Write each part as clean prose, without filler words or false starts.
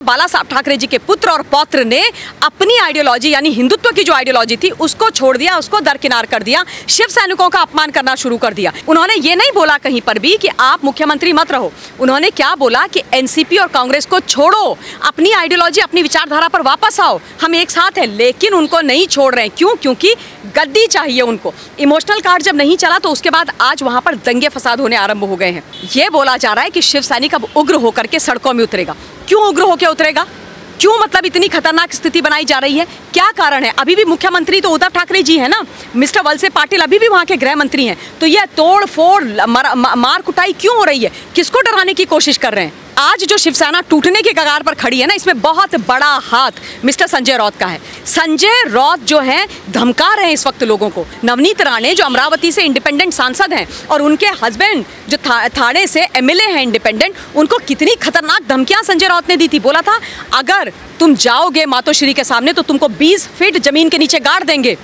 बाला साहब ठाकरे जी के पुत्र और पौत्र ने अपनी आइडियोलॉजी यानी हिंदुत्व की जो आइडियोलॉजी थी उसको छोड़ दिया, उसको दरकिनार कर दिया, शिव सैनिकों का अपमान करना शुरू कर दिया। उन्होंने ये नहीं बोला कहीं पर भी कि आप मुख्यमंत्री मत रहो, उन्होंने क्या बोला कि एनसीपी और कांग्रेस को छोड़ो, अपनी आइडियोलॉजी अपनी विचारधारा पर वापस आओ, हम एक साथ हैं। लेकिन उनको नहीं छोड़ रहे हैं, क्यों? क्योंकि गद्दी चाहिए उनको। इमोशनल कार्ड जब नहीं चला तो उसके बाद आज वहां पर दंगे फसाद होने आरंभ हो गए हैं। ये बोला जा रहा है कि शिव सैनिक अब उग्र होकर के सड़कों में उतरेगा। क्यों उग्र होकर उतरेगा? क्यों? मतलब इतनी खतरनाक स्थिति बनाई जा रही है, क्या कारण है? अभी भी मुख्यमंत्री तो उद्धव ठाकरे जी है ना, मिस्टर वलसे पाटिल अभी भी वहां के गृह मंत्री हैं। तो यह तोड़ फोड़ मार कुटाई क्यों हो रही है? किसको डराने की कोशिश कर रहे हैं? आज जो शिवसेना टूटने के कगार पर खड़ी है ना, इसमें बहुत बड़ा हाथ मिस्टर संजय राउत का है। संजय राउत जो है धमका रहे हैं इस वक्त लोगों को। नवनीत राणे जो अमरावती से इंडिपेंडेंट सांसद हैं और उनके हस्बैंड जो थाने से एमएलए हैं इंडिपेंडेंट, उनको कितनी खतरनाक धमकियां संजय राउत ने दी थी। बोला था अगर तुम जाओगे मातोश्री के सामने तो तुमको 20 फीट जमीन के नीचे गाड़ देंगे,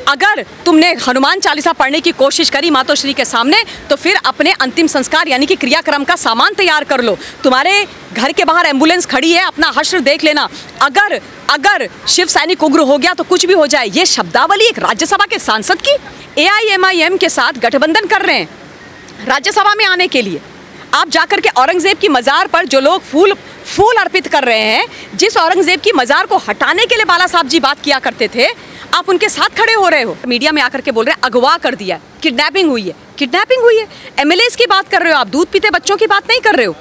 अगर तुमने हनुमान चालीसा पढ़ने की कोशिश करी मातोश्री के सामने तो फिर अपने अंतिम संस्कार यानी कि क्रियाक्रम का सामान तैयार कर लो, तुम्हारे घर के बाहर एम्बुलेंस खड़ी है, अपना हश्र देख लेना, अगर शिव सैनिक उग्र हो गया तो कुछ भी हो जाए। ये शब्दावली एक राज्यसभा के सांसद की, AIMIM के साथ गठबंधन कर रहे हैं राज्यसभा में आने के लिए। आप जाकर के औरंगजेब की मज़ार पर जो लोग फूल अर्पित कर रहे हैं, जिस औरंगजेब की मज़ार को हटाने के लिए बाला साहब जी बात किया करते थे, आप उनके साथ खड़े हो रहे हो। मीडिया में आकर के बोल रहे हैं अगवा कर दिया, किडनैपिंग हुई है। MLAs की बात कर रहे हो आप, दूध पीते बच्चों की बात नहीं कर रहे हो।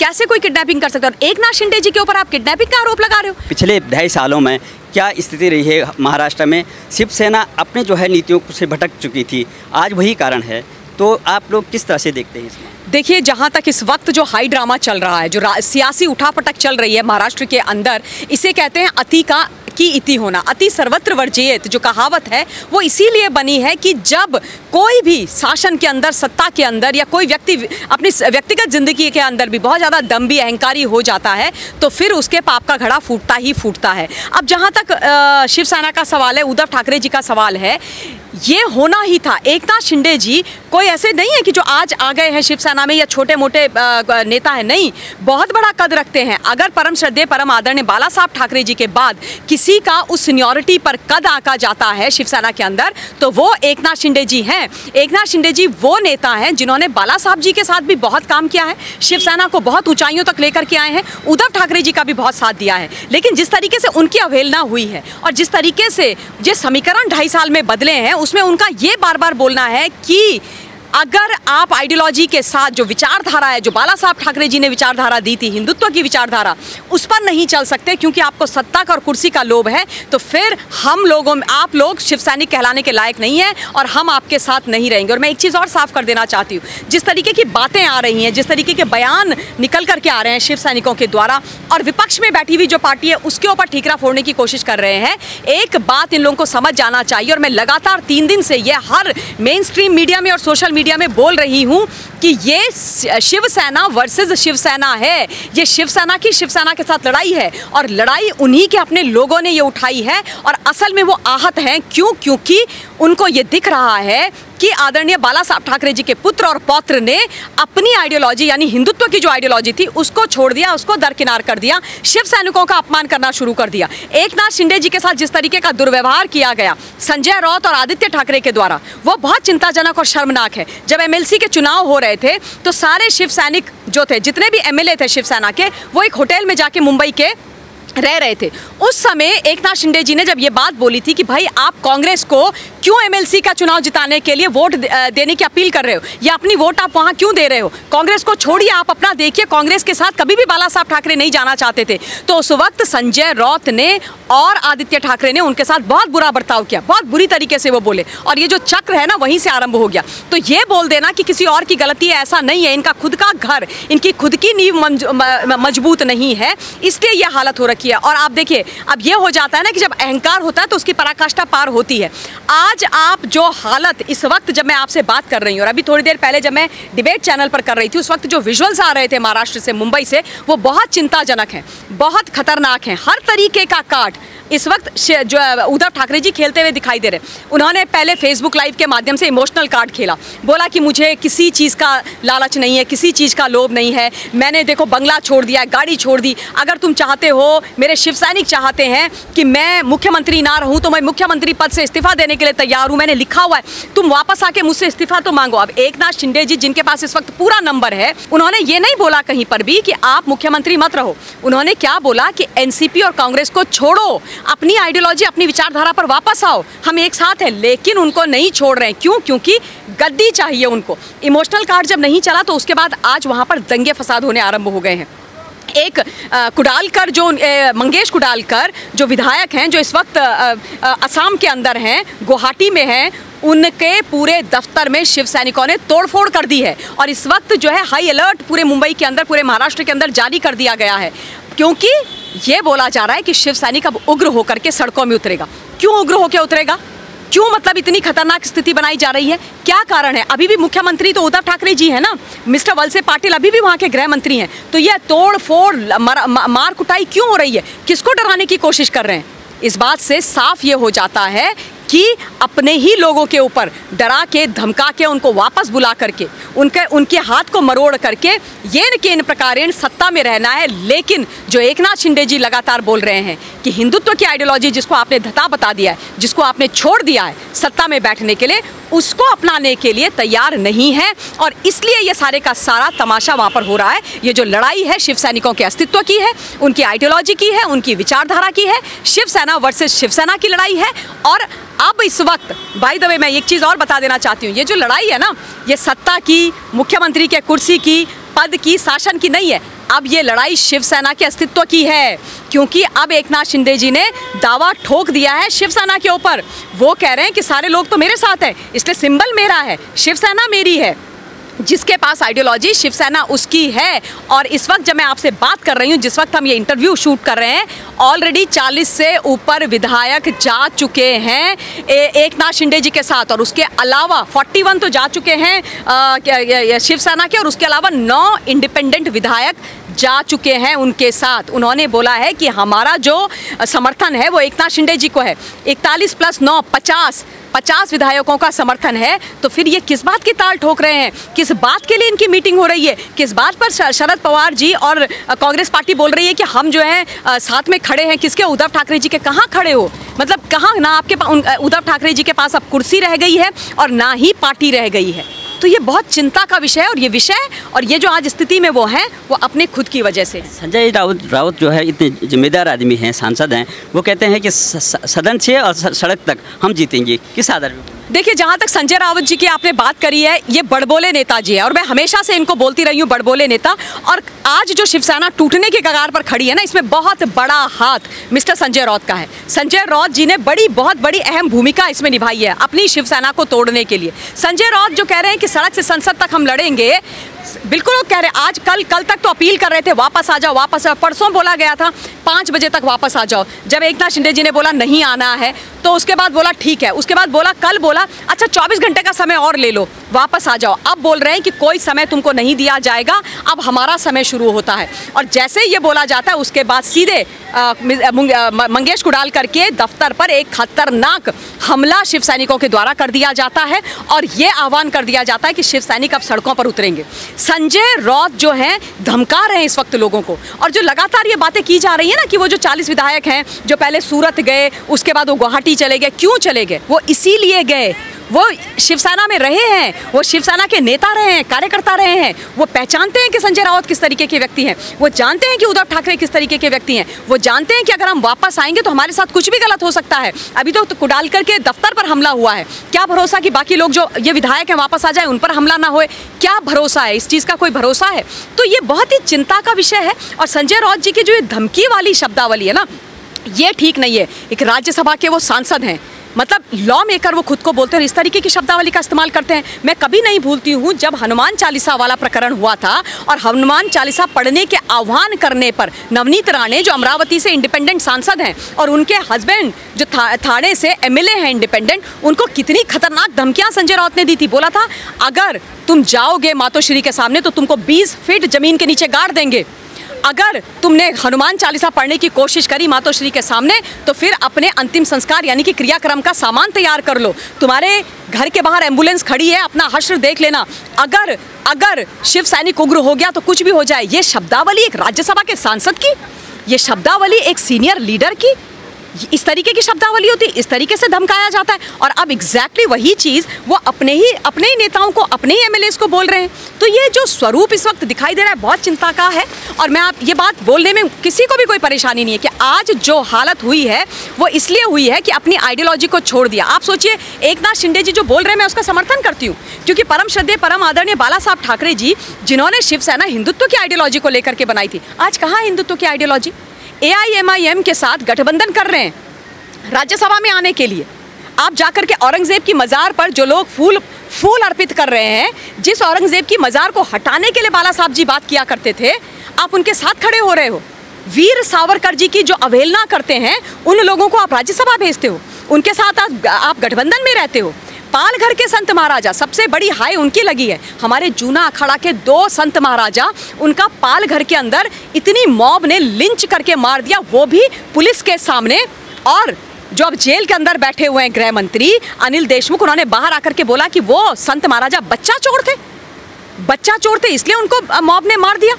कैसे कोई किडनैपिंग कर सकता है? और एकनाथ शिंदे जी के ऊपर आप किडनैपिंग का आरोप लगा रहे हो। पिछले 2.5 सालों में क्या स्थिति रही है महाराष्ट्र में? शिवसेना अपने जो है नीतियों से भटक चुकी थी, आज वही कारण है। तो आप लोग किस तरह से देखते हैं इसमें? देखिए, जहाँ तक इस वक्त जो हाई ड्रामा चल रहा है, जो सियासी उठापटक चल रही है महाराष्ट्र के अंदर, इसे कहते हैं अति की इति होना। अति सर्वत्र वर्जयेत जो कहावत है वो इसीलिए बनी है कि जब कोई भी शासन के अंदर, सत्ता के अंदर, या कोई व्यक्ति अपनी व्यक्तिगत जिंदगी के अंदर भी बहुत ज़्यादा दम्भी अहंकारी हो जाता है तो फिर उसके पाप का घड़ा फूटता ही फूटता है। अब जहाँ तक शिवसेना का सवाल है, उद्धव ठाकरे जी का सवाल है, ये होना ही था। एकनाथ शिंदे जी कोई ऐसे नहीं है कि जो आज आ गए हैं शिवसेना में या छोटे मोटे नेता है, नहीं, बहुत बड़ा कद रखते हैं। अगर परम श्रद्धेय परम आदरणीय बाला साहब ठाकरे जी के बाद किसी का उस सीनियरिटी पर कद आका जाता है शिवसेना के अंदर तो वो एकनाथ शिंदे जी हैं। एकनाथ शिंदे जी वो नेता हैं जिन्होंने बाला साहब जी के साथ भी बहुत काम किया है, शिवसेना को बहुत ऊंचाइयों तक लेकर के आए हैं, उद्धव ठाकरे जी का भी बहुत साथ दिया है। लेकिन जिस तरीके से उनकी अवहेलना हुई है और जिस तरीके से ये समीकरण 2.5 साल में बदले हैं, उसमें उनका ये बार बार बोलना है कि अगर आप आइडियोलॉजी के साथ जो विचारधारा है, जो बाला साहब ठाकरे जी ने विचारधारा दी थी, हिंदुत्व की विचारधारा, उस पर नहीं चल सकते क्योंकि आपको सत्ता का और कुर्सी का लोभ है, तो फिर आप लोग शिव सैनिक कहलाने के लायक नहीं हैं और हम आपके साथ नहीं रहेंगे। और मैं एक चीज़ और साफ कर देना चाहती हूँ, जिस तरीके की बातें आ रही हैं, जिस तरीके के बयान निकल करके आ रहे हैं शिव सैनिकों के द्वारा, और विपक्ष में बैठी हुई जो पार्टी है उसके ऊपर ठीकरा फोड़ने की कोशिश कर रहे हैं, एक बात इन लोगों को समझ जाना चाहिए। और मैं लगातार 3 दिन से ये हर मेन स्ट्रीम मीडिया में और सोशल मीडिया में बोल रही हूं कि ये शिवसेना वर्सेस शिवसेना है, ये शिवसेना के साथ लड़ाई है और लड़ाई उन्हीं के अपने लोगों ने ये उठाई है। और असल में वो आहत हैं, क्योंकि उनको ये दिख रहा है कि आदरणीय बाला साहब ठाकरे जी के पुत्र और पौत्र ने अपनी आइडियोलॉजी यानी हिंदुत्व की जो आइडियोलॉजी थी उसको छोड़ दिया, उसको दरकिनार कर दिया, शिव सैनिकों का अपमान करना शुरू कर दिया। एकनाथ शिंदे जी के साथ जिस तरीके का दुर्व्यवहार किया गया संजय राउत और आदित्य ठाकरे के द्वारा, वो बहुत चिंताजनक और शर्मनाक है। जब MLC के चुनाव हो रहे थे तो सारे शिव सैनिक जो थे, जितने भी MLA थे शिवसेना के, वो एक होटल में जाके मुंबई के रह रहे थे। उस समय एकनाथ शिंदे जी ने जब ये बात बोली थी कि भाई आप कांग्रेस को क्यों MLC का चुनाव जिताने के लिए वोट देने की अपील कर रहे हो, या अपनी वोट आप वहां क्यों दे रहे हो, कांग्रेस को छोड़िए, आप अपना देखिए, कांग्रेस के साथ कभी भी बाला साहब ठाकरे नहीं जाना चाहते थे। तो उस वक्त संजय राउत ने और आदित्य ठाकरे ने उनके साथ बहुत बुरा बर्ताव किया, बहुत बुरी तरीके से वो बोले, और ये जो चक्र है ना वहीं से आरंभ हो गया। तो ये बोल देना कि किसी और की गलती है, ऐसा नहीं है। इनका खुद का घर, इनकी खुद की नींव मजबूत नहीं है, इसलिए यह हालत हो रखी है। और आप देखिए, अब ये हो जाता है ना कि जब अहंकार होता है तो उसकी पराकाष्ठा पार होती है। आज आप जो हालत इस वक्त जब मैं आपसे बात कर रही हूँ और अभी थोड़ी देर पहले जब मैं डिबेट चैनल पर कर रही थी, उस वक्त जो विजुअल्स आ रहे थे महाराष्ट्र से, मुंबई से, वो बहुत चिंताजनक हैं, बहुत खतरनाक हैं। हर तरीके का काट इस वक्त जो उद्धव ठाकरे जी खेलते हुए दिखाई दे रहे। उन्होंने पहले फेसबुक लाइव के माध्यम से इमोशनल कार्ड खेला, बोला कि मुझे किसी चीज़ का लालच नहीं है, किसी चीज़ का लोभ नहीं है, मैंने देखो बंगला छोड़ दिया, गाड़ी छोड़ दी, अगर तुम चाहते हो, मेरे शिव सैनिक चाहते हैं कि मैं मुख्यमंत्री ना रहूं तो मैं मुख्यमंत्री पद से इस्तीफा देने के लिए तैयार हूं, मैंने लिखा हुआ है, तुम वापस आके मुझसे इस्तीफा तो मांगो। अब एकनाथ शिंदे जी जिनके पास इस वक्त पूरा नंबर है, उन्होंने ये नहीं बोला कहीं पर भी कि आप मुख्यमंत्री मत रहो। उन्होंने क्या बोला कि एनसीपी और कांग्रेस को छोड़ो, अपनी आइडियोलॉजी, अपनी विचारधारा पर वापस आओ, हम एक साथ हैं। लेकिन उनको नहीं छोड़ रहे हैं, क्यों? क्योंकि गद्दी चाहिए उनको। इमोशनल कार्ड जब नहीं चला तो उसके बाद आज वहां पर दंगे फसाद होने आरंभ हो गए हैं। एक कुडालकर, जो मंगेश कुडालकर जो विधायक हैं, जो इस वक्त असम के अंदर हैं, गुवाहाटी में हैं, उनके पूरे दफ्तर में शिव सैनिकों ने तोड़फोड़ कर दी है। और इस वक्त जो है हाई अलर्ट पूरे मुंबई के अंदर, पूरे महाराष्ट्र के अंदर जारी कर दिया गया है, क्योंकि ये बोला जा रहा है कि शिव सैनिक अब उग्र होकर के सड़कों में उतरेगा। क्यों उग्र होकर उतरेगा? क्यों, मतलब इतनी खतरनाक स्थिति बनाई जा रही है? क्या कारण है? अभी भी मुख्यमंत्री तो उद्धव ठाकरे जी हैं ना, मिस्टर वलसे पाटिल अभी भी वहाँ के गृह मंत्री हैं। तो यह तोड़ फोड़, मार कुटाई क्यों हो रही है? किसको डराने की कोशिश कर रहे हैं? इस बात से साफ ये हो जाता है कि अपने ही लोगों के ऊपर डरा के, धमका के, उनको वापस बुला करके, उनके हाथ को मरोड़ करके येन केन प्रकारेण सत्ता में रहना है। लेकिन जो एकनाथ शिंदे जी लगातार बोल रहे हैं कि हिंदुत्व की आइडियोलॉजी जिसको आपने धता बता दिया है, जिसको आपने छोड़ दिया है सत्ता में बैठने के लिए, उसको अपनाने के लिए तैयार नहीं है। और इसलिए ये सारे का सारा तमाशा वहाँ पर हो रहा है। ये जो लड़ाई है शिव सैनिकों के अस्तित्व की है, उनकी आइडियोलॉजी की है, उनकी विचारधारा की है, शिवसेना वर्सेस शिवसेना की लड़ाई है। और अब इस वक्त बाय द वे मैं एक चीज़ और बता देना चाहती हूँ, ये जो लड़ाई है ना, ये सत्ता की, मुख्यमंत्री के कुर्सी की, पद की, शासन की नहीं है। अब ये लड़ाई शिवसेना के अस्तित्व की है, क्योंकि अब एकनाथ शिंदे जी ने दावा ठोक दिया है शिवसेना के ऊपर। वो कह रहे हैं कि सारे लोग तो मेरे साथ हैं, इसलिए सिंबल मेरा है, शिवसेना मेरी है। जिसके पास आइडियोलॉजी, शिवसेना उसकी है। और इस वक्त जब मैं आपसे बात कर रही हूँ, जिस वक्त हम ये इंटरव्यू शूट कर रहे हैं, ऑलरेडी 40 से ऊपर विधायक जा चुके हैं एकनाथ शिंदे जी के साथ। और उसके अलावा 41 तो जा चुके हैं शिवसेना के, और उसके अलावा 9 इंडिपेंडेंट विधायक जा चुके हैं उनके साथ। उन्होंने बोला है कि हमारा जो समर्थन है वो एकनाथ शिंदे जी को है। 41 + 9 50 विधायकों का समर्थन है। तो फिर ये किस बात की ताल ठोक रहे हैं? किस बात के लिए इनकी मीटिंग हो रही है? किस बात पर शरद पवार जी और कांग्रेस पार्टी बोल रही है कि हम जो है साथ में खड़े हैं? किसके? उद्धव ठाकरे जी के। कहाँ खड़े हो? मतलब कहाँ? ना आपके उद्धव ठाकरे जी के पास अब कुर्सी रह गई है और ना ही पार्टी रह गई है। तो ये बहुत चिंता का विषय है। और ये विषय और ये जो आज स्थिति में वो हैं, वो अपने खुद की वजह से। संजय राउत जो है इतने जिम्मेदार आदमी हैं, सांसद हैं, वो कहते हैं कि सदन से और सड़क तक हम जीतेंगे। किस आधार पर? देखिए, जहाँ तक संजय राउत जी की आपने बात करी है, ये बड़बोले नेता जी है और मैं हमेशा से इनको बोलती रही हूँ, बड़बोले नेता। और आज जो शिवसेना टूटने के कगार पर खड़ी है ना, इसमें बहुत बड़ा हाथ मिस्टर संजय राउत का है। संजय राउत जी ने बहुत बड़ी अहम भूमिका इसमें निभाई है अपनी शिवसेना को तोड़ने के लिए। संजय राउत जो कह रहे हैं कि सड़क से संसद तक हम लड़ेंगे, बिल्कुल वो कह रहे हैं। आज कल तक तो अपील कर रहे थे वापस आ जाओ, वापस आ जाओ। परसों बोला गया था 5 बजे तक वापस आ जाओ। जब एकनाथ शिंदे जी ने बोला नहीं आना है, तो उसके बाद बोला ठीक है। उसके बाद कल बोला अच्छा 24 घंटे का समय और ले लो, वापस आ जाओ। अब बोल रहे हैं कि कोई समय तुमको नहीं दिया जाएगा, अब हमारा समय शुरू होता है। और जैसे ये बोला जाता है, उसके बाद सीधे मंगेश कुडालकर के दफ्तर पर एक खतरनाक हमला शिव सैनिकों के द्वारा कर दिया जाता है। और ये आह्वान कर दिया जाता है कि शिव सैनिक अब सड़कों पर उतरेंगे। संजय राउत जो हैं धमका रहे हैं इस वक्त लोगों को। और जो लगातार ये बातें की जा रही है ना कि वो जो 40 विधायक हैं जो पहले सूरत गए, उसके बाद वो गुवाहाटी चले गए, क्यों चले गए? वो इसीलिए गए, वो शिवसेना में रहे हैं, वो शिवसेना के नेता रहे हैं, कार्यकर्ता रहे हैं। वो पहचानते हैं कि संजय राउत किस तरीके के व्यक्ति हैं, वो जानते हैं कि उद्धव ठाकरे किस तरीके के व्यक्ति हैं, वो जानते हैं कि अगर हम वापस आएंगे तो हमारे साथ कुछ भी गलत हो सकता है। अभी तो कुडालकर के दफ्तर पर हमला हुआ है, क्या भरोसा कि बाकी लोग जो ये विधायक हैं वापस आ जाए, उन पर हमला ना होए? क्या भरोसा है? इस चीज़ का कोई भरोसा है? तो ये बहुत ही चिंता का विषय है। और संजय राउत जी की जो ये धमकी वाली शब्दावली है ना, ये ठीक नहीं है। एक राज्यसभा के वो सांसद हैं, मतलब लॉ मेकर वो खुद को बोलते हैं, इस तरीके की शब्दावली का इस्तेमाल करते हैं। मैं कभी नहीं भूलती हूँ जब हनुमान चालीसा वाला प्रकरण हुआ था और हनुमान चालीसा पढ़ने के आह्वान करने पर नवनीत राणे जो अमरावती से इंडिपेंडेंट सांसद हैं और उनके हस्बैंड जो थाने से एमएलए हैं इंडिपेंडेंट, उनको कितनी खतरनाक धमकियां संजय राउत ने दी थी। बोला था अगर तुम जाओगे मातोश्री के सामने तो तुमको 20 फीट जमीन के नीचे गाड़ देंगे, अगर तुमने हनुमान चालीसा पढ़ने की कोशिश करी मातोश्री के सामने तो फिर अपने अंतिम संस्कार यानी कि क्रियाक्रम का सामान तैयार कर लो, तुम्हारे घर के बाहर एम्बुलेंस खड़ी है, अपना हश्र देख लेना, अगर शिव सैनिक उग्र हो गया तो कुछ भी हो जाए। ये शब्दावली एक राज्यसभा के सांसद की, ये शब्दावली एक सीनियर लीडर की, इस तरीके की शब्दावली होती है, इस तरीके से धमकाया जाता है। और अब एग्जैक्टली वही चीज़ वो अपने ही नेताओं को, अपने ही एमएलएस को बोल रहे हैं। तो ये जो स्वरूप इस वक्त दिखाई दे रहा है बहुत चिंता का है। और मैं आप ये बात बोलने में किसी को भी कोई परेशानी नहीं है कि आज जो हालत हुई है वो इसलिए हुई है कि अपनी आइडियोलॉजी को छोड़ दिया। आप सोचिए, एकनाथ शिंदे जी जो बोल रहे हैं मैं उसका समर्थन करती हूँ, क्योंकि परम श्रद्धेय परम आदरणीय बाला साहब ठाकरे जी जिन्होंने शिवसेना हिंदुत्व की आइडियोलॉजी को लेकर के बनाई थी, आज कहाँ है हिंदुत्व की आइडियोलॉजी? AIMIM के साथ गठबंधन कर रहे हैं राज्यसभा में आने के लिए। आप जाकर के औरंगजेब की मज़ार पर जो लोग फूल अर्पित कर रहे हैं, जिस औरंगजेब की मज़ार को हटाने के लिए बाला साहब जी बात किया करते थे, आप उनके साथ खड़े हो रहे हो। वीर सावरकर जी की जो अवहेलना करते हैं उन लोगों को आप राज्यसभा भेजते हो, उनके साथ आप गठबंधन में रहते हो। पालघर के संत महाराजा, सबसे बड़ी हाई उनकी लगी है। हमारे जूना अखाड़ा के 2 संत महाराजा, उनका पालघर के अंदर इतनी मॉब ने लिंच करके मार दिया, वो भी पुलिस के सामने। और जो अब जेल के अंदर बैठे हुए हैं गृह मंत्री अनिल देशमुख, उन्होंने बाहर आकर के बोला कि वो संत महाराजा बच्चा चोर थे, इसलिए उनको मॉब ने मार दिया।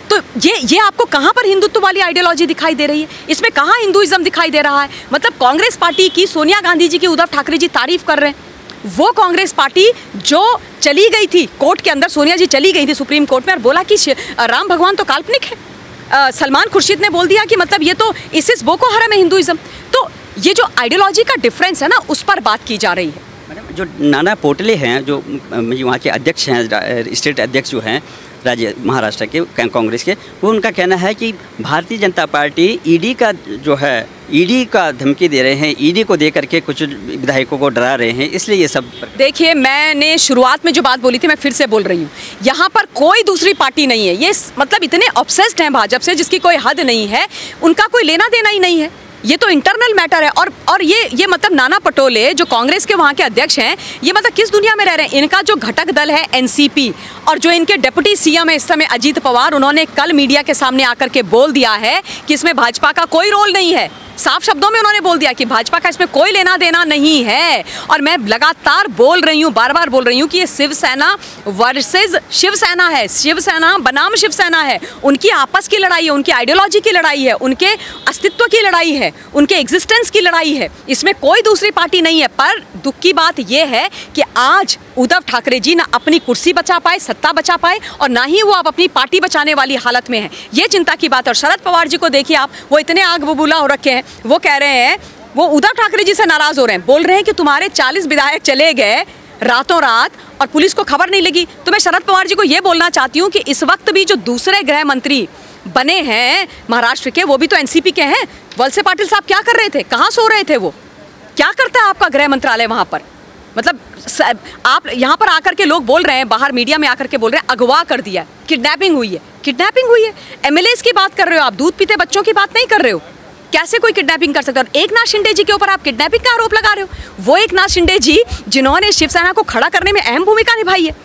तो ये आपको कहाँ पर हिंदुत्व वाली आइडियोलॉजी दिखाई दे रही है? इसमें कहाँ हिंदुइज्म दिखाई दे रहा है? मतलब कांग्रेस पार्टी की, सोनिया गांधी जी की उद्धव ठाकरे जी तारीफ कर रहे हैं। वो कांग्रेस पार्टी जो चली गई थी कोर्ट के अंदर, सोनिया जी चली गई थी सुप्रीम कोर्ट में और बोला कि राम भगवान तो काल्पनिक है। सलमान खुर्शीद ने बोल दिया कि मतलब ये तो इसिस बोको हराम है हिंदुइज्म। तो ये जो आइडियोलॉजी का डिफरेंस है ना, उस पर बात की जा रही है। मैडम, जो नाना पटोले हैं, जो वहाँ के अध्यक्ष हैं, स्टेट अध्यक्ष जो हैं राज्य महाराष्ट्र के कांग्रेस के, वो उनका कहना है कि भारतीय जनता पार्टी ईडी का धमकी दे रहे हैं, ईडी को दे करके कुछ विधायकों को डरा रहे हैं, इसलिए ये सब। देखिए, मैंने शुरुआत में जो बात बोली थी मैं फिर से बोल रही हूँ, यहाँ पर कोई दूसरी पार्टी नहीं है। ये मतलब इतने ऑब्सेस्ड हैं भाजपा से जिसकी कोई हद नहीं है, उनका कोई लेना देना ही नहीं है। ये तो इंटरनल मैटर है। और ये मतलब नाना पटोले जो कांग्रेस के वहाँ के अध्यक्ष हैं, ये मतलब किस दुनिया में रह रहे हैं? इनका जो घटक दल है एनसीपी और जो इनके डिप्टी सीएम है इस समय अजीत पवार, उन्होंने कल मीडिया के सामने आकर के बोल दिया है कि इसमें भाजपा का कोई रोल नहीं है। साफ शब्दों में उन्होंने बोल दिया कि भाजपा का इसमें कोई लेना देना नहीं है। और मैं लगातार बोल रही हूँ, बार बार बोल रही हूँ कि ये शिवसेना वर्सेस शिवसेना है, शिवसेना बनाम शिवसेना है। उनकी आपस की लड़ाई है, उनकी आइडियोलॉजी की लड़ाई है, उनके अस्तित्व की लड़ाई है, उनके एग्जिस्टेंस की लड़ाई है। इसमें कोई दूसरी पार्टी नहीं है। पर दुख की बात यह है कि आज उद्धव ठाकरे जी ना अपनी कुर्सी बचा पाए, सत्ता बचा पाए, और ना ही वो अब अपनी पार्टी बचाने वाली हालत में है। ये चिंता की बात है। और शरद पवार जी को देखिए आप, वो इतने आग बबूला हो रखे हैं। वो कह रहे हैं, वो उद्धव ठाकरे जी से नाराज हो रहे हैं, बोल रहे हैं कि तुम्हारे 40 विधायक चले गए रातों रात और पुलिस को खबर नहीं लगी। तो मैं शरद पवार जी को ये बोलना चाहती हूँ कि इस वक्त भी जो दूसरे गृह मंत्री बने हैं महाराष्ट्र के, वो भी तो एनसीपी के हैं। वलसे पाटिल साहब क्या कर रहे थे? कहाँ सो रहे थे? वो क्या करता है आपका गृह मंत्रालय वहाँ पर? मतलब आप यहाँ पर आकर के लोग बोल रहे हैं, बाहर मीडिया में आकर के बोल रहे हैं अगवा कर दिया, किडनैपिंग हुई है। किडनैपिंग हुई है? एमएलएस की बात कर रहे हो आप, दूध पीते बच्चों की बात नहीं कर रहे हो। कैसे कोई किडनैपिंग कर सकता है? और एकनाथ शिंदे जी के ऊपर आप किडनैपिंग का आरोप लगा रहे हो। वो एकनाथ शिंदे जी जिन्होंने शिवसेना को खड़ा करने में अहम भूमिका निभाई है,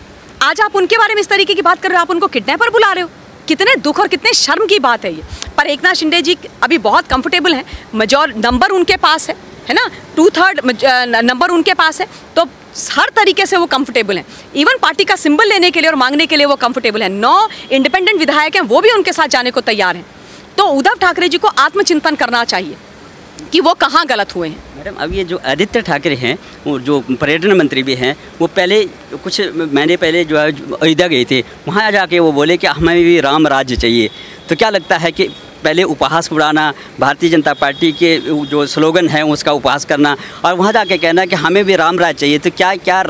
आज आप उनके बारे में इस तरीके की बात कर रहे हो, आप उनको किडनैपर बुला रहे हो। कितने दुख और कितने शर्म की बात है ये। पर एकनाथ शिंदे जी अभी बहुत कंफर्टेबल हैं, मेजॉर नंबर उनके पास है ना, 2/3 नंबर उनके पास है, तो हर तरीके से वो कंफर्टेबल हैं। इवन पार्टी का सिंबल लेने के लिए और मांगने के लिए वो कंफर्टेबल हैं। 9 इंडिपेंडेंट विधायक हैं, वो भी उनके साथ जाने को तैयार हैं। तो उद्धव ठाकरे जी को आत्मचिंतन करना चाहिए कि वो कहाँ गलत हुए हैं। मैडम, अब ये जो आदित्य ठाकरे हैं, वो जो पर्यटन मंत्री भी हैं, वो पहले कुछ महीने पहले जो है अयोध्या गए थे, वहाँ जाके वो बोले कि हमें भी राम राज्य चाहिए। तो क्या लगता है कि पहले उपहास उड़ाना, भारतीय जनता पार्टी के जो स्लोगन है उसका उपहास करना, और वहाँ जाके कहना कि हमें भी राम राज चाहिए, तो क्या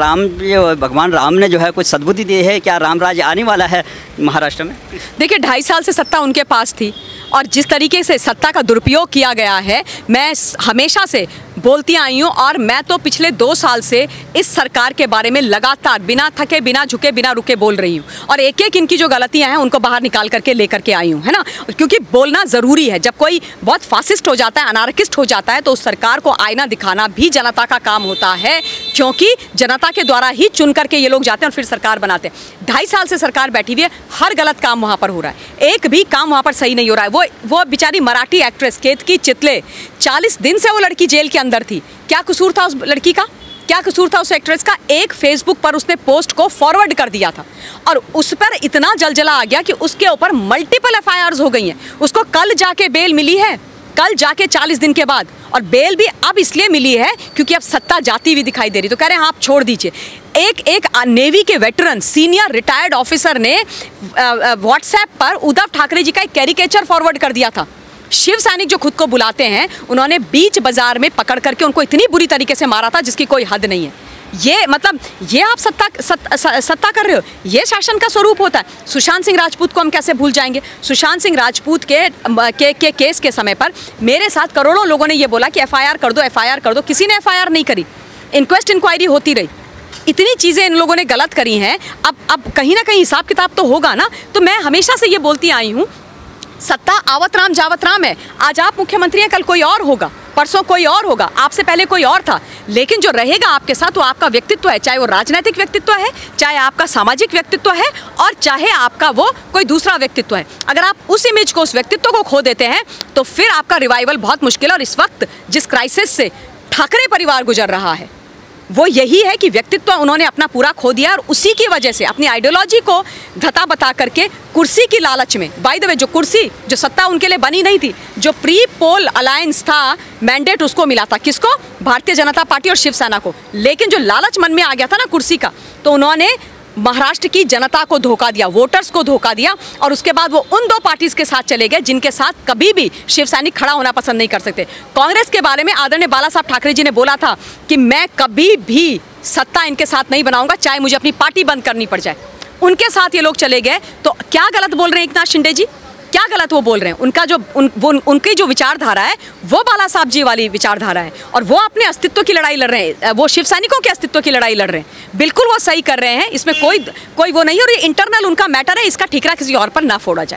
भगवान राम ने जो है कुछ सद्बुद्धि दी है? क्या राम राज आने वाला है महाराष्ट्र में? देखिए, 2.5 साल से सत्ता उनके पास थी और जिस तरीके से सत्ता का दुरुपयोग किया गया है, मैं हमेशा से बोलती आई हूँ और मैं तो पिछले 2 साल से इस सरकार के बारे में लगातार बिना थके, बिना झुके, बिना रुके बोल रही हूँ और एक एक इनकी जो गलतियाँ हैं उनको बाहर निकाल करके लेकर के आई हूँ, है ना, क्योंकि बोलना ज़रूरी है। जब कोई बहुत फासिस्ट हो जाता है, अनार्किस्ट हो जाता है, तो उस सरकार को आईना दिखाना भी जनता का काम होता है, क्योंकि जनता के द्वारा ही चुन करके ये लोग जाते हैं और फिर सरकार बनाते हैं। 2.5 साल से सरकार बैठी हुई है, हर गलत काम वहाँ पर हो रहा है, एक भी काम वहाँ पर सही नहीं हो रहा है। वो बेचारी मराठी एक्ट्रेस केतकी चितले, 40 दिन से वो लड़की जेल के अंदर थी। क्या कसूर था उस लड़की का, क्या कसूर था उस एक्ट्रेस का? एक फेसबुक पर उसने पोस्ट को फॉरवर्ड कर दिया था और उस पर इतना जलजला आ गया कि उसके ऊपर मल्टीपल एफआईआर्स हो गई हैं। उसको कल जाके बेल मिली है, कल जाके 40 दिन के बाद, और बेल भी अब इसलिए मिली है क्योंकि अब सत्ता जाती हुई दिखाई दे रही। तो कह रहे हैं आप छोड़ दीजिए। एक नेवी के वेटरन सीनियर रिटायर्ड ऑफिसर ने व्हाट्सएप पर उद्धव ठाकरे जी का एक कैरिकेचर फॉरवर्ड कर दिया था। शिव सैनिक जो खुद को बुलाते हैं, उन्होंने बीच बाजार में पकड़ करके उनको इतनी बुरी तरीके से मारा था जिसकी कोई हद नहीं है। ये मतलब ये आप सत्ता कर रहे हो, ये शासन का स्वरूप होता है। सुशांत सिंह राजपूत को हम कैसे भूल जाएंगे? सुशांत सिंह राजपूत के केस के समय पर मेरे साथ करोड़ों लोगों ने ये बोला कि एफआईआर कर दो, एफआईआर कर दो। किसी ने एफआईआर नहीं करी, इंक्वेस्ट इंक्वायरी होती रही। इतनी चीज़ें इन लोगों ने गलत करी हैं। अब कहीं ना कहीं हिसाब किताब तो होगा ना। तो मैं हमेशा से ये बोलती आई हूँ, सत्ता आवत राम जावत राम है। आज आप मुख्यमंत्री हैं, कल कोई और होगा, परसों कोई और होगा, आपसे पहले कोई और था, लेकिन जो रहेगा आपके साथ वो आपका व्यक्तित्व है, चाहे वो राजनीतिक व्यक्तित्व है, चाहे आपका सामाजिक व्यक्तित्व है, और चाहे आपका वो कोई दूसरा व्यक्तित्व है। अगर आप उस इमेज को, उस व्यक्तित्व को खो देते हैं तो फिर आपका रिवाइवल बहुत मुश्किल है। और इस वक्त जिस क्राइसिस से ठाकरे परिवार गुजर रहा है वो यही है कि व्यक्तित्व उन्होंने अपना पूरा खो दिया और उसी की वजह से अपनी आइडियोलॉजी को धता बता करके कुर्सी की लालच में, बाय द वे जो कुर्सी, जो सत्ता उनके लिए बनी नहीं थी, जो प्री पोल अलायंस था, मैंडेट उसको मिला था, किसको? भारतीय जनता पार्टी और शिवसेना को। लेकिन जो लालच मन में आ गया था ना कुर्सी का, तो उन्होंने महाराष्ट्र की जनता को धोखा दिया, वोटर्स को धोखा दिया, और उसके बाद वो उन 2 पार्टीज के साथ चले गए जिनके साथ कभी भी शिव सैनिक खड़ा होना पसंद नहीं कर सकते। कांग्रेस के बारे में आदरणीय बाला साहब ठाकरे जी ने बोला था कि मैं कभी भी सत्ता इनके साथ नहीं बनाऊंगा, चाहे मुझे अपनी पार्टी बंद करनी पड़ जाए। उनके साथ ये लोग चले गए। तो क्या गलत बोल रहे हैं एकनाथ शिंदे जी? क्या गलत वो बोल रहे हैं? उनका जो उनकी जो विचारधारा है वो बाला साहब जी वाली विचारधारा है, और वो अपने अस्तित्व की लड़ाई लड़ रहे हैं, वो शिव सैनिकों के अस्तित्व की लड़ाई लड़ रहे हैं। बिल्कुल वो सही कर रहे हैं, इसमें कोई वो नहीं। और ये इंटरनल उनका मैटर है, इसका ठीकरा किसी और पर ना फोड़ा जाए।